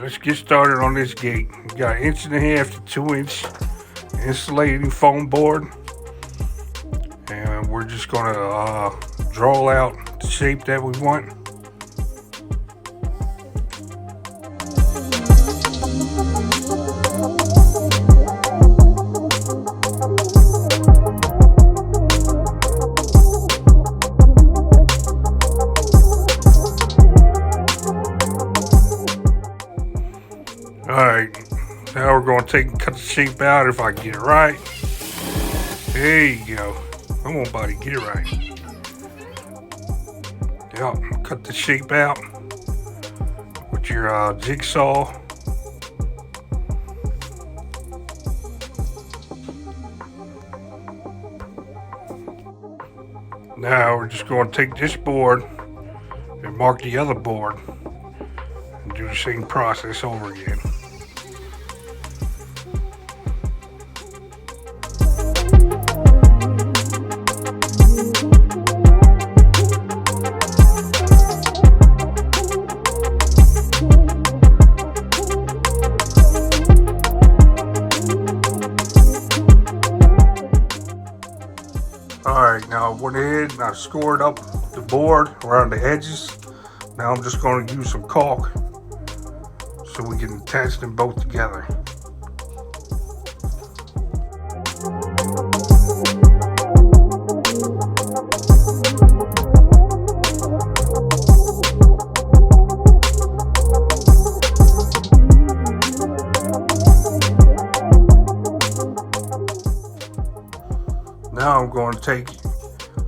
let's get started on this gate. We got 1.5 to 2 inch insulating foam board, and we're just gonna draw out the shape that we want. Alright, now we're going to take and cut the shape out if I get it right. There you go. Come on, buddy, get it right. Yep, cut the shape out with your jigsaw. Now we're just going to take this board and mark the other board and do the same process over again. Alright, now I went ahead and I scored up the board around the edges. Now I'm just going to use some caulk so we can attach them both together. Now I'm going to take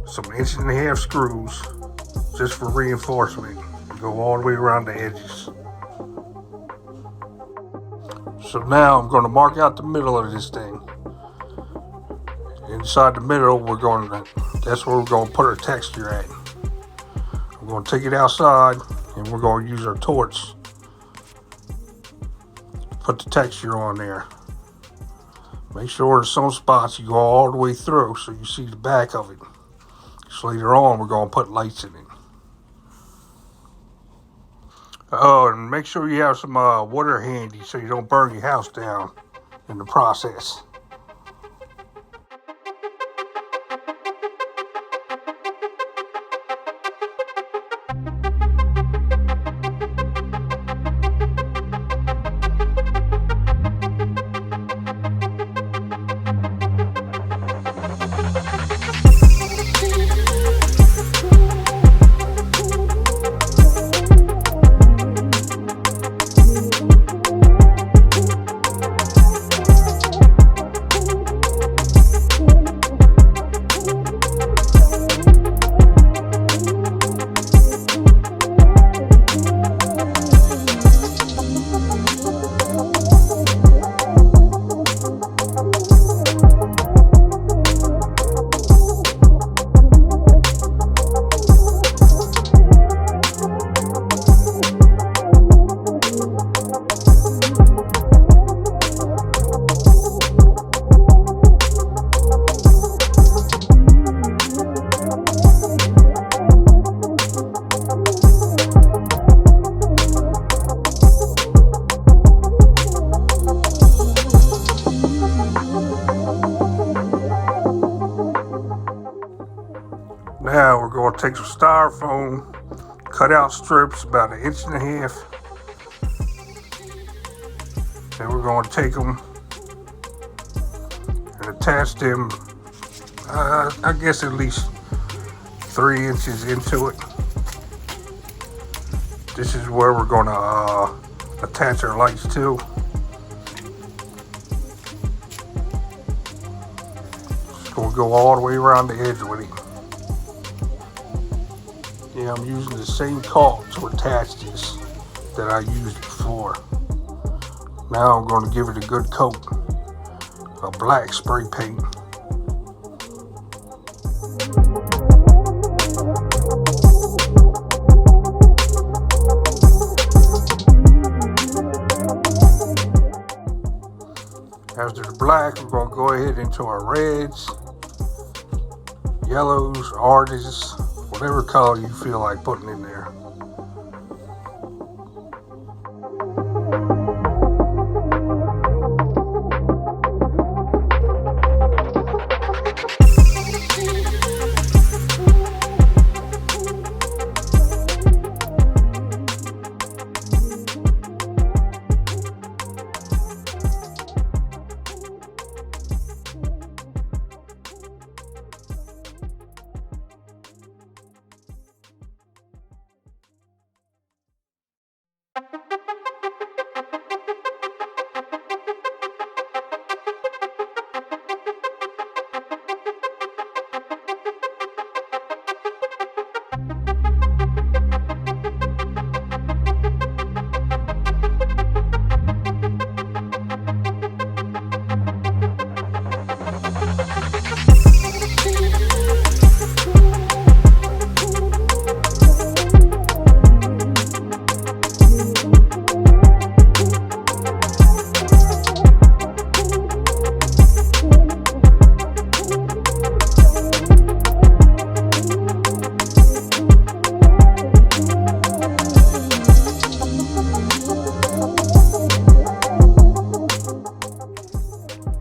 some 1.5 screws just for reinforcement and go all the way around the edges. So now I'm going to mark out the middle of this thing. Inside the middle, that's where we're going to put our texture at. I'm going to take it outside and we're going to use our torch to put the texture on there. Make sure in some spots you go all the way through so you see the back of it. So later on we're going to put lights in it. Oh, and make sure you have some water handy so you don't burn your house down in the process. Now we're going to take some styrofoam, cut out strips about 1.5 inches, and we're going to take them and attach them, I guess at least 3 inches into it. This is where we're going to attach our lights to. Just going to go all the way around the edge with it. Yeah, I'm using the same caulk to attach this that I used before. Now I'm going to give it a good coat of black spray paint. After the black, we're going to go ahead into our reds, yellows, oranges, whatever color you feel like putting in there.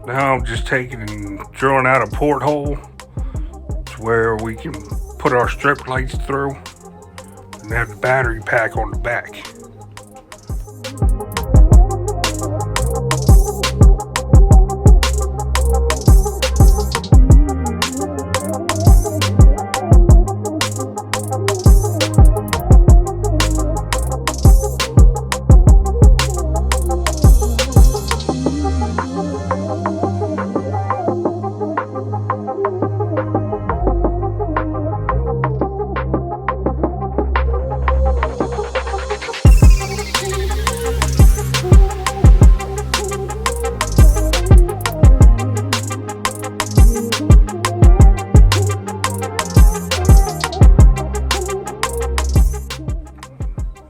Now I'm just taking and drilling out a porthole to where we can put our strip lights through and have the battery pack on the back.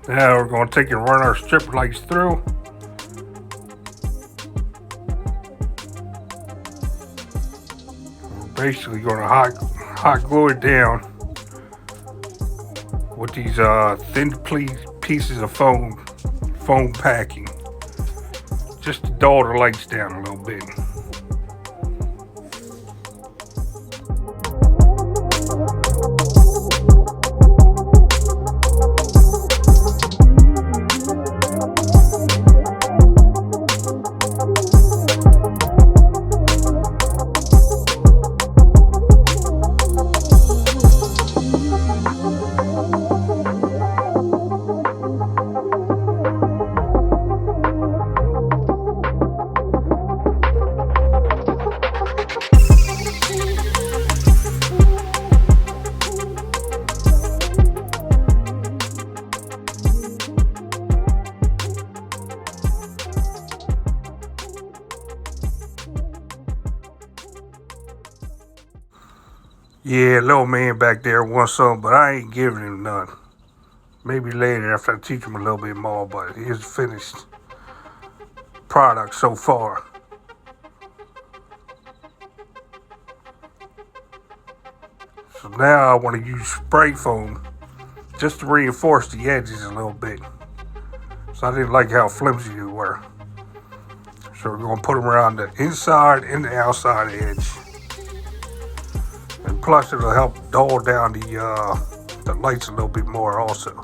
Now we're going to take and run our strip lights through. We're basically going to hot glue it down with these thin pieces of foam packing, just to dull the lights down a little bit. Yeah, little man back there wants some, but I ain't giving him none. Maybe later after I teach him a little bit more, but here's the finished product so far. So now I want to use spray foam just to reinforce the edges a little bit. So I didn't like how flimsy they were. So we're going to put them around the inside and the outside edge. And plus it'll help dull down the lights a little bit more also.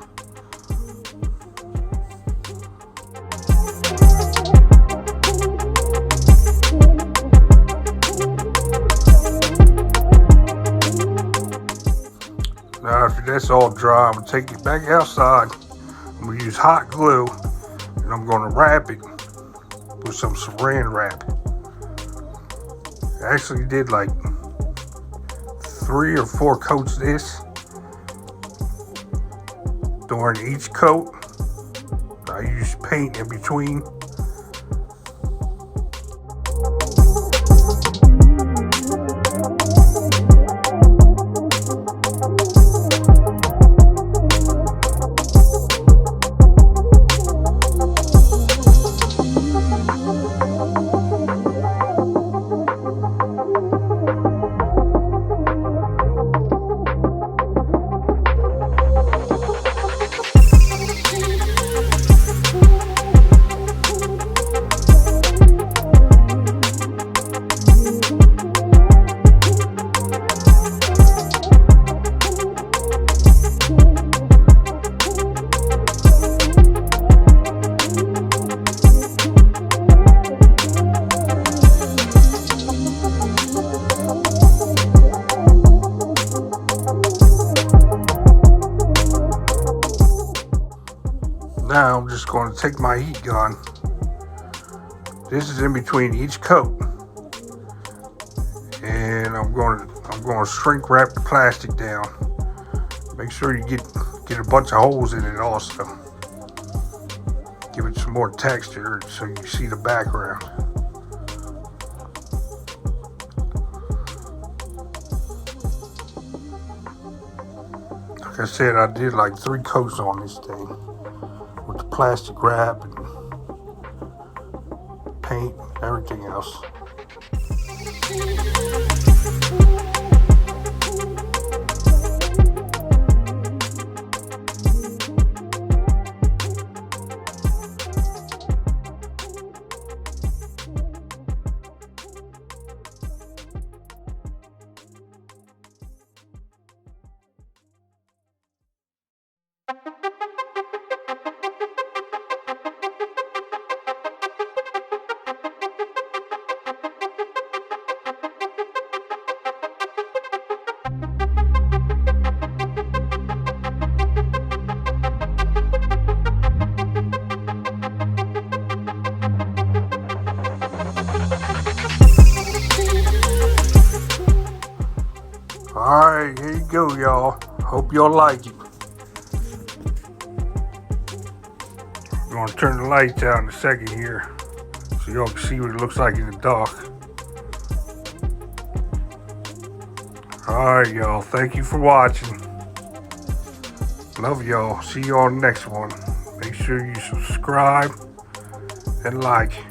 Now after that's all dry, I'm going to take it back outside. I'm going to use hot glue and I'm going to wrap it with some saran wrap. I actually did like 3 or 4 coats of this. During each coat, I use paint in between. Now I'm just going to take my heat gun. This is in between each coat, and I'm going to shrink wrap the plastic down. Make sure you get a bunch of holes in it also. Give it some more texture so you see the background. Like I said, I did like 3 coats on this thing with the plastic wrap and paint and everything else. go, y'all. Hope y'all like it. I'm gonna turn the lights out in a second here so y'all can see what it looks like in the dark. Alright, y'all. Thank you for watching. Love y'all. See you on the next one. Make sure you subscribe and like.